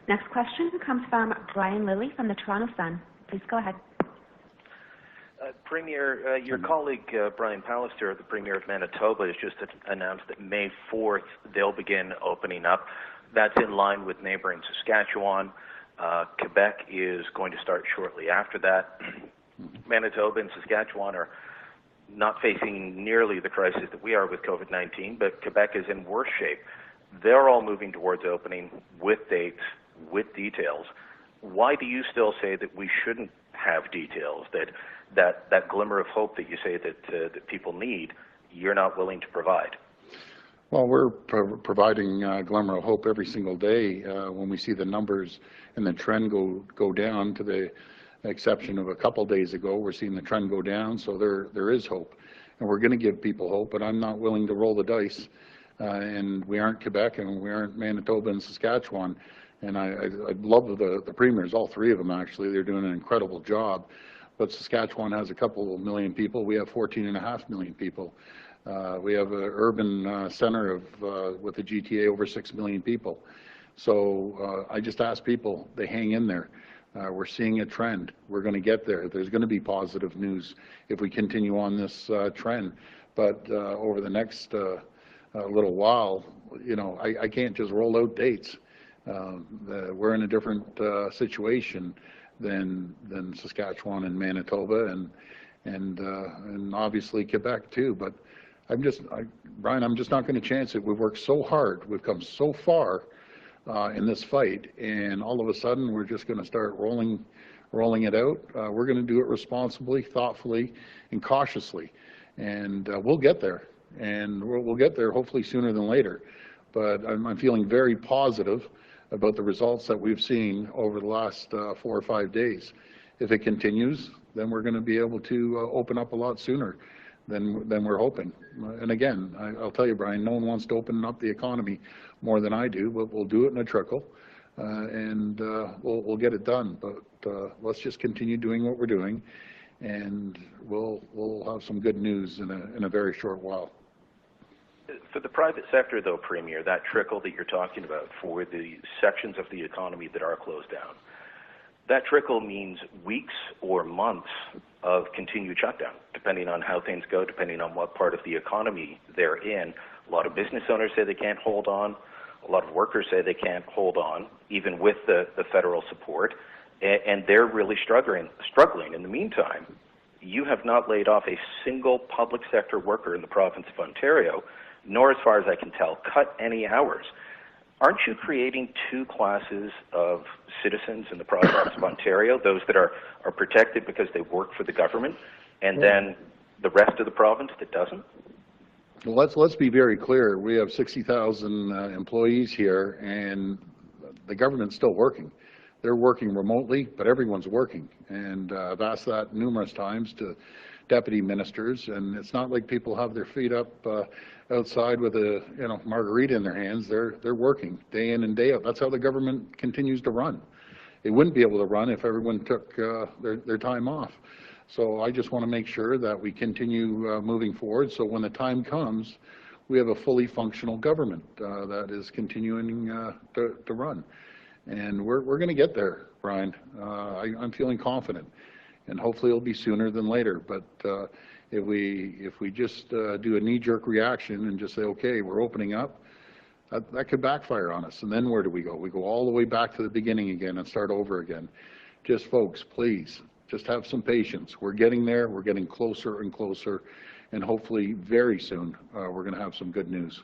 Next question comes from Brian Lilley from the Toronto Sun. Please go ahead. Premier, your colleague Brian Pallister, the Premier of Manitoba, has just announced that May 4th they'll begin opening up. That's in line with neighboring Saskatchewan. Quebec is going to start shortly after that. Manitoba and Saskatchewan are not facing nearly the crisis that we are with COVID-19, but Quebec is in worse shape. They're all moving towards opening with dates, with details. Why do you still say that we shouldn't have details, that glimmer of hope that you say that people need, you're not willing to provide? Well, we're providing a glimmer of hope every single day when we see the numbers and the trend go down. To the exception of a couple days ago, we're seeing the trend go down, so there is hope. And we're going to give people hope, but I'm not willing to roll the dice. And we aren't Quebec and we aren't Manitoba and Saskatchewan. And I love the premiers, all three of them actually. They're doing an incredible job. But Saskatchewan has a couple million people. We have 14.5 million people. We have an urban center with a GTA over 6 million people. So I just ask people, they hang in there. We're seeing a trend. We're going to get there. There's going to be positive news if we continue on this trend. But over the next little while, you know, I can't just roll out dates. We're in a different situation than Saskatchewan and Manitoba and obviously Quebec too. But Brian, I'm just not going to chance it. We've worked so hard. We've come so far in this fight, and all of a sudden we're just going to start rolling it out. We're going to do it responsibly, thoughtfully, and cautiously, and we'll get there. And we'll get there hopefully sooner than later. But I'm feeling very positive about the results that we've seen over the last 4 or 5 days. If it continues, then we're going to be able to open up a lot sooner than we're hoping. And again, I'll tell you, Brian, no one wants to open up the economy more than I do, but we'll do it in a trickle, and we'll get it done. But let's just continue doing what we're doing, and we'll have some good news in a very short while. For the private sector, though, Premier, that trickle that you're talking about for the sections of the economy that are closed down, that trickle means weeks or months of continued shutdown, depending on how things go, depending on what part of the economy they're in. A lot of business owners say they can't hold on. A lot of workers say they can't hold on, even with the federal support, and they're really struggling. In the meantime, you have not laid off a single public sector worker in the province of Ontario, nor, as far as I can tell, cut any hours. Aren't you creating two classes of citizens in the province of Ontario, those that are protected because they work for the government, and then the rest of the province that doesn't? Well, let's be very clear. We have 60,000 employees here, and the government's still working. They're working remotely, but everyone's working. And I've asked that numerous times to deputy ministers, and it's not like people have their feet up outside with a margarita in their hands. They're working day in and day out. That's how the government continues to run. It wouldn't be able to run if everyone took their time off. So I just want to make sure that we continue moving forward, so when the time comes, we have a fully functional government that is continuing to run. And we're going to get there, Brian. I'm feeling confident, and hopefully it'll be sooner than later. But if we just do a knee-jerk reaction and just say, okay, we're opening up, that could backfire on us. And then where do we go? We go all the way back to the beginning again and start over again. Just folks, please, just have some patience. We're getting there. We're getting closer and closer, and hopefully very soon we're going to have some good news.